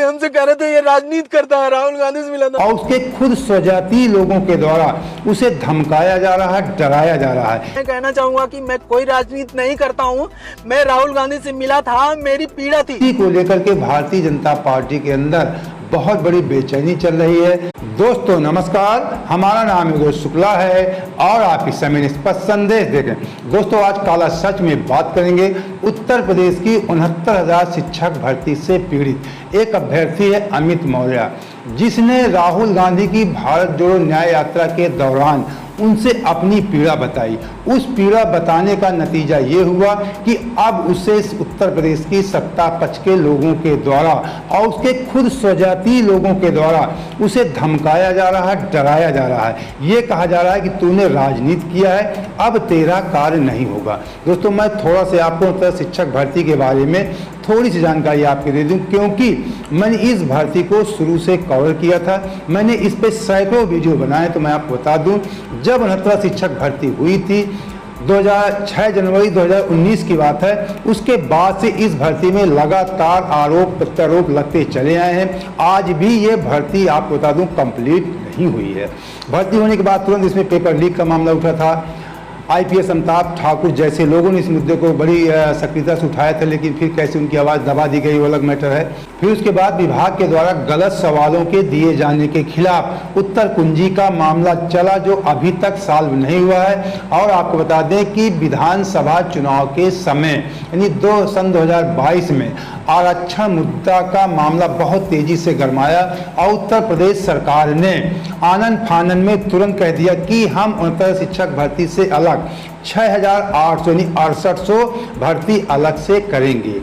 हमसे कह रहे थे ये राजनीति करता है, राहुल गांधी से मिला था। और उसके खुद स्वजातीय लोगों के द्वारा उसे धमकाया जा रहा है, डराया जा रहा है। मैं कहना चाहूंगा कि मैं कोई राजनीति नहीं करता हूं, मैं राहुल गांधी से मिला था, मेरी पीड़ा थी। इसी को लेकर के भारतीय जनता पार्टी के अंदर बहुत बड़ी बेचैनी चल रही है। दोस्तों नमस्कार, हमारा नाम योगेश शुक्ला है और आप इस समय स्पष्ट संदेश देख रहे हैं। दोस्तों आज काला सच में बात करेंगे उत्तर प्रदेश की 69,000 शिक्षक भर्ती से पीड़ित एक अभ्यर्थी है अमित मौर्य, जिसने राहुल गांधी की भारत जोड़ो न्याय यात्रा के दौरान उनसे अपनी पीड़ा बताई। उस पीड़ा बताने का नतीजा ये हुआ कि अब उसे उत्तर प्रदेश की सत्ता पक्ष के लोगों के द्वारा और उसके खुद स्वजातीय लोगों के द्वारा उसे धमकाया जा रहा है, डराया जा रहा है। ये कहा जा रहा है कि तूने राजनीति किया है, अब तेरा कार्य नहीं होगा। दोस्तों मैं थोड़ा सा आपको शिक्षक भर्ती के बारे में थोड़ी सी जानकारी आपको दे दूं, क्योंकि मैंने इस भर्ती को शुरू से कवर किया था। मैंने इस पे सैकड़ों वीडियो बनाए। तो मैं आपको बता दूं, जब 69 शिक्षक भर्ती हुई थी 6 जनवरी 2019 की बात है, उसके बाद से इस भर्ती में लगातार आरोप प्रत्यारोप लगते चले आए हैं। आज भी ये भर्ती आपको बता दूं कंप्लीट नहीं हुई है। भर्ती होने के बाद तुरंत इसमें पेपर लीक का मामला उठा था। IPS अमिताभ ठाकुर जैसे लोगों ने इस मुद्दे को बड़ी सक्रियता से उठाया था, लेकिन फिर कैसे उनकी आवाज़ दबा दी गई वो अलग मैटर है। फिर उसके बाद विभाग के द्वारा गलत सवालों के दिए जाने के खिलाफ उत्तर कुंजी का मामला चला, जो अभी तक सॉल्व नहीं हुआ है। और आपको बता दें कि विधानसभा चुनाव के समय यानी सन 2022 में आरक्षण मुद्दा का मामला बहुत तेजी से गरमाया और उत्तर प्रदेश सरकार ने आनन फानन में तुरंत कह दिया कि हम 69 शिक्षक भर्ती से अलग 6,800 भर्ती अलग से करेंगे।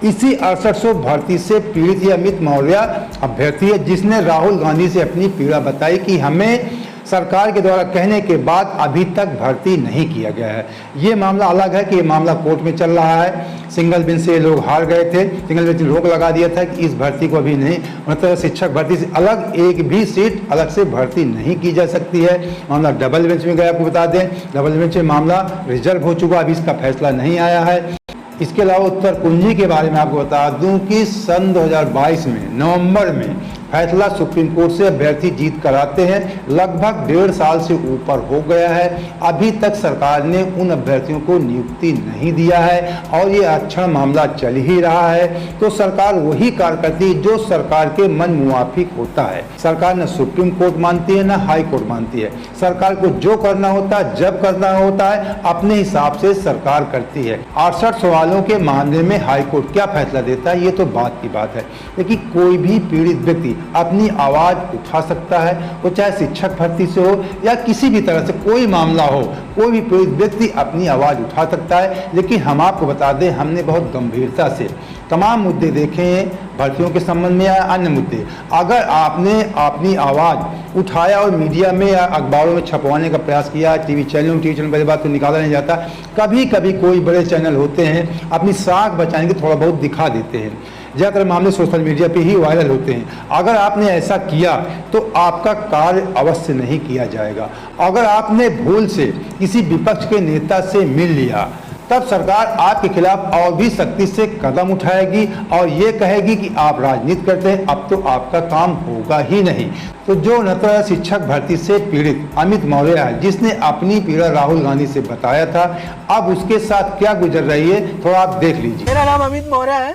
इसी 6800 भर्ती से पीड़ित ये अमित मौर्य अभ्यर्थी है, जिसने राहुल गांधी से अपनी पीड़ा बताई कि हमें सरकार के द्वारा कहने के बाद अभी तक भर्ती नहीं किया गया है। ये मामला अलग है कि ये मामला कोर्ट में चल रहा है। सिंगल बेंच से लोग हार गए थे। सिंगल बेंच ने रोक लगा दिया था कि इस भर्ती को अभी नहीं, मतलब शिक्षक भर्ती से अलग एक भी सीट अलग से भर्ती नहीं की जा सकती है। मामला डबल बेंच में गया। आपको बता दें डबल बेंच में मामला रिजर्व हो चुका, अभी इसका फैसला नहीं आया है। इसके अलावा उत्तर कुंजी के बारे में आपको बता दूं कि सन 2022 में नवंबर में फैसला सुप्रीम कोर्ट से अभ्यर्थी जीत कर आते हैं। लगभग 1.5 साल से ऊपर हो गया है, अभी तक सरकार ने उन अभ्यर्थियों को नियुक्ति नहीं दिया है और ये आरक्षण मामला चल ही रहा है। तो सरकार वही कार्य करती है जो सरकार के मन मुवाफिक होता है। सरकार न सुप्रीम कोर्ट मानती है न हाई कोर्ट मानती है। सरकार को जो करना होता है, जब करना होता है, अपने हिसाब से सरकार करती है। 68 सवालों के मामले में हाई कोर्ट क्या फैसला देता है ये तो बात की बात है, लेकिन कोई भी पीड़ित व्यक्ति अपनी आवाज उठा सकता है। वो चाहे शिक्षक भर्ती से हो या किसी भी तरह से कोई मामला हो, कोई भी पीड़ित व्यक्ति अपनी आवाज उठा सकता है। लेकिन हम आपको बता दें, हमने बहुत गंभीरता से तमाम मुद्दे देखे हैं, भर्तियों के संबंध में या अन्य मुद्दे। अगर आपने अपनी आवाज़ उठाया और मीडिया में या अखबारों में छपवाने का प्रयास किया, टीवी चैनल पहले बात तो निकाला नहीं जाता। कभी कभी कोई बड़े चैनल होते हैं अपनी साख बचाने के थोड़ा बहुत दिखा देते हैं। ज़्यादातर मामले सोशल मीडिया पे ही वायरल होते हैं। अगर आपने ऐसा किया तो आपका कार्य अवश्य नहीं किया जाएगा। अगर आपने भूल से किसी विपक्ष के नेता से मिल लिया, तब सरकार आपके खिलाफ और भी सख्ती से कदम उठाएगी और ये कहेगी कि आप राजनीति करते हैं, अब तो आपका काम होगा ही नहीं। तो जो 69 शिक्षक भर्ती से पीड़ित अमित मौर्य है, जिसने अपनी पीड़ा राहुल गांधी से बताया था, अब उसके साथ क्या गुजर रही है थोड़ा आप देख लीजिए। मेरा नाम अमित मौर्य है।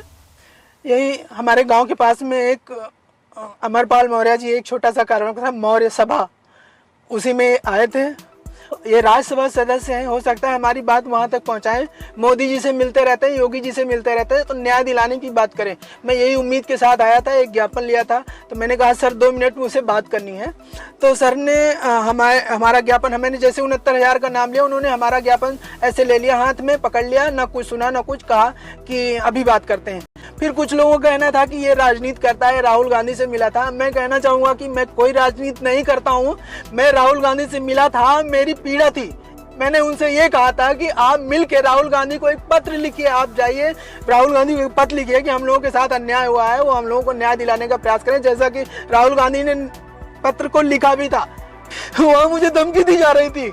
यही हमारे गांव के पास में एक अमरपाल मौर्य जी एक छोटा सा कार्यक्रम था, मौर्य सभा, उसी में आए थे। ये राज्यसभा सदस्य हैं, हो सकता है हमारी बात वहाँ तक पहुँचाएं। मोदी जी से मिलते रहते हैं, योगी जी से मिलते रहते हैं, तो न्याय दिलाने की बात करें। मैं यही उम्मीद के साथ आया था, एक ज्ञापन लिया था। तो मैंने कहा सर 2 मिनट मुझसे बात करनी है। तो सर ने हमारा ज्ञापन, हमें जैसे 69,000 का नाम लिया, उन्होंने हमारा ज्ञापन ऐसे ले लिया, हाथ में पकड़ लिया, ना कुछ सुना ना कुछ कहा कि अभी बात करते हैं। फिर कुछ लोगों का कहना था कि ये राजनीति करता है, राहुल गांधी से मिला था। मैं कहना चाहूँगा कि मैं कोई राजनीति नहीं करता हूँ, मैं राहुल गांधी से मिला था, मेरी पीड़ा थी। मैंने उनसे ये कहा था कि आप मिल के राहुल गांधी को एक पत्र लिखिए, आप जाइए राहुल गांधी को एक पत्र लिखिए कि हम लोगों के साथ अन्याय हुआ है, वो हम लोगों को न्याय दिलाने का प्रयास करें, जैसा कि राहुल गांधी ने पत्र को लिखा भी था। वहाँ मुझे धमकी दी जा रही थी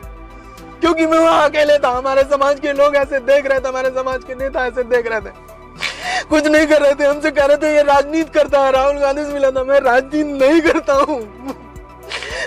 क्योंकि मैं वहाँ अकेले था। हमारे समाज के लोग ऐसे देख रहे थे, हमारे समाज के नेता ऐसे देख रहे थे। कुछ नहीं कर रहे थे, हमसे कह रहे थे ये राजनीति करता है, राहुल गांधी से मिला था। मैं राजनीति नहीं करता हूँ,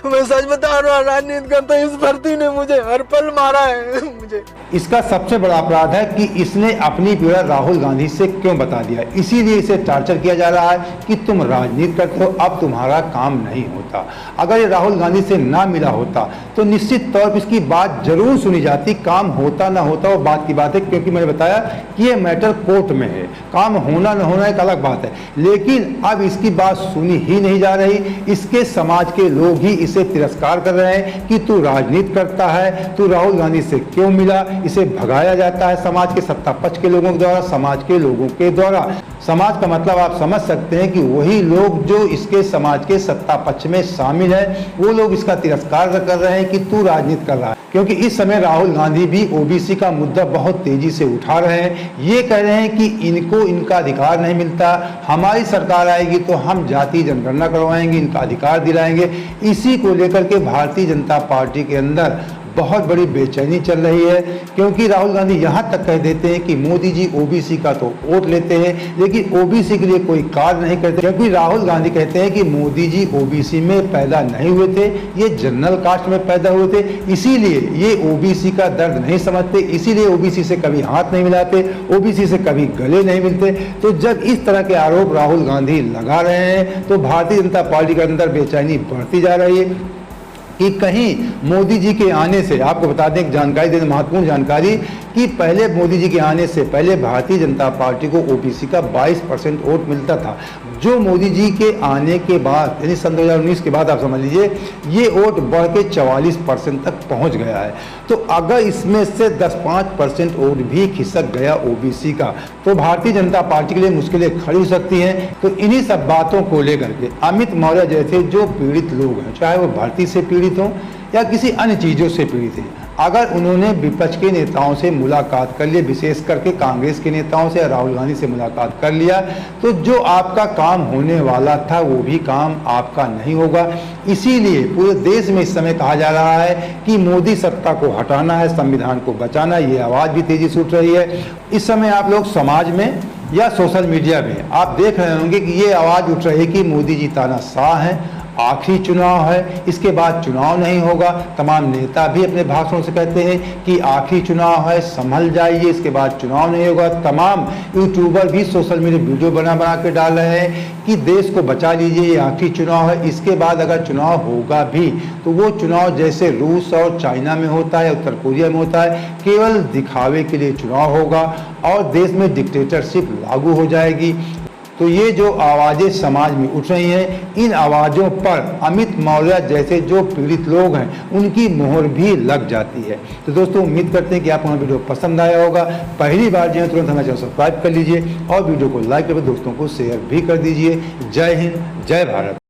मैं सच बता रहा हूँ, राजनीति करता हूँ। इस भर्ती ने मुझे हर पल मारा है मुझे। इसका सबसे बड़ा अपराध है कि इसने अपनी पीड़ा राहुल गांधी से क्यों बता दिया। इसीलिए इसे टार्चर किया जा रहा है कि तुम राजनीति करते हो, अब तुम्हारा काम नहीं होता। अगर ये राहुल गांधी से ना मिला होता तो निश्चित तौर पर इसकी बात जरूर सुनी जाती। काम होता ना होता वो बात की बात है, क्योंकि मैंने बताया कि ये मैटर कोर्ट में है, काम होना ना होना एक अलग बात है। लेकिन अब इसकी बात सुनी ही नहीं जा रही। इसके समाज के लोग ही इसे तिरस्कार कर रहे हैं कि तू राजनीति करता है, तू राहुल गांधी से क्यों मिला। इसे भगाया जाता है समाज के सत्ता पक्ष के लोगों के द्वारा, समाज के लोगों के द्वारा। समाज का मतलब आप समझ सकते हैं कि वही लोग जो इसके समाज के सत्ता पक्ष में शामिल है, वो लोग इसका तिरस्कार कर रहे हैं कि तू राजनीति कर रहा है। क्योंकि इस समय राहुल गांधी भी ओबीसी का मुद्दा बहुत तेजी से उठा रहे हैं। ये कह रहे हैं कि इनको इनका अधिकार नहीं मिलता, हमारी सरकार आएगी तो हम जाति जनगणना करवाएंगे, इनका अधिकार दिलाएंगे। इसी को लेकर के भारतीय जनता पार्टी के अंदर बहुत बड़ी बेचैनी चल रही है, क्योंकि राहुल गांधी यहाँ तक कह देते हैं कि मोदी जी ओबीसी का तो वोट लेते हैं लेकिन ओबीसी के लिए कोई कार्य नहीं करते। क्योंकि राहुल गांधी कहते हैं कि मोदी जी ओबीसी में पैदा नहीं हुए थे, ये जनरल कास्ट में पैदा हुए थे, इसीलिए ये ओबीसी का दर्द नहीं समझते, इसीलिए ओबीसी से कभी हाथ नहीं मिलाते, ओबीसी से कभी गले नहीं मिलते। तो जब इस तरह के आरोप राहुल गांधी लगा रहे हैं तो भारतीय जनता पार्टी के अंदर बेचैनी बढ़ती जा रही है कि कहीं मोदी जी के आने से, आपको बता दें एक जानकारी देने, महत्वपूर्ण जानकारी, कि पहले मोदी जी के आने से पहले भारतीय जनता पार्टी को ओबीसी का 22% वोट मिलता था। जो मोदी जी के आने के बाद यानी सन 2019 के बाद आप समझ लीजिए ये वोट बढ़ के 44% तक पहुंच गया है। तो अगर इसमें से 10-5% वोट भी खिसक गया ओबीसी का तो भारतीय जनता पार्टी के लिए मुश्किलें खड़ी हो सकती हैं। तो इन्हीं सब बातों को लेकर के अमित मौर्य जैसे जो पीड़ित लोग हैं, चाहे वो भर्ती से पीड़ित हों या किसी अन्य चीज़ों से पीड़ित हैं, अगर उन्होंने विपक्ष के नेताओं से मुलाकात कर लिया, विशेष करके कांग्रेस के नेताओं से, राहुल गांधी से मुलाकात कर लिया, तो जो आपका काम होने वाला था वो भी काम आपका नहीं होगा। इसीलिए पूरे देश में इस समय कहा जा रहा है कि मोदी सत्ता को हटाना है, संविधान को बचाना। ये आवाज़ भी तेजी से उठ रही है। इस समय आप लोग समाज में या सोशल मीडिया में आप देख रहे होंगे कि ये आवाज़ उठ रही है कि मोदी जी तानाशाह हैं, आखिरी चुनाव है, इसके बाद चुनाव नहीं होगा। तमाम नेता भी अपने भाषणों से कहते हैं कि आखिरी चुनाव है, संभल जाइए, इसके बाद चुनाव नहीं होगा। तमाम यूट्यूबर भी सोशल मीडिया वीडियो बना के डाल रहे हैं कि देश को बचा लीजिए, ये आखिरी चुनाव है, इसके बाद अगर चुनाव होगा भी तो वो चुनाव जैसे रूस और चाइना में होता है, उत्तर कोरिया में होता है, केवल दिखावे के लिए चुनाव होगा और देश में डिक्टेटरशिप लागू हो जाएगी। तो ये जो आवाज़ें समाज में उठ रही हैं, इन आवाज़ों पर अमित मौर्य जैसे जो पीड़ित लोग हैं उनकी मोहर भी लग जाती है। तो दोस्तों उम्मीद करते हैं कि आपको हमारा वीडियो पसंद आया होगा। पहली बार जो है तुरंत हमारे चैनल सब्सक्राइब कर लीजिए और वीडियो को लाइक करके दोस्तों को शेयर भी कर दीजिए। जय हिंद, जय भारत।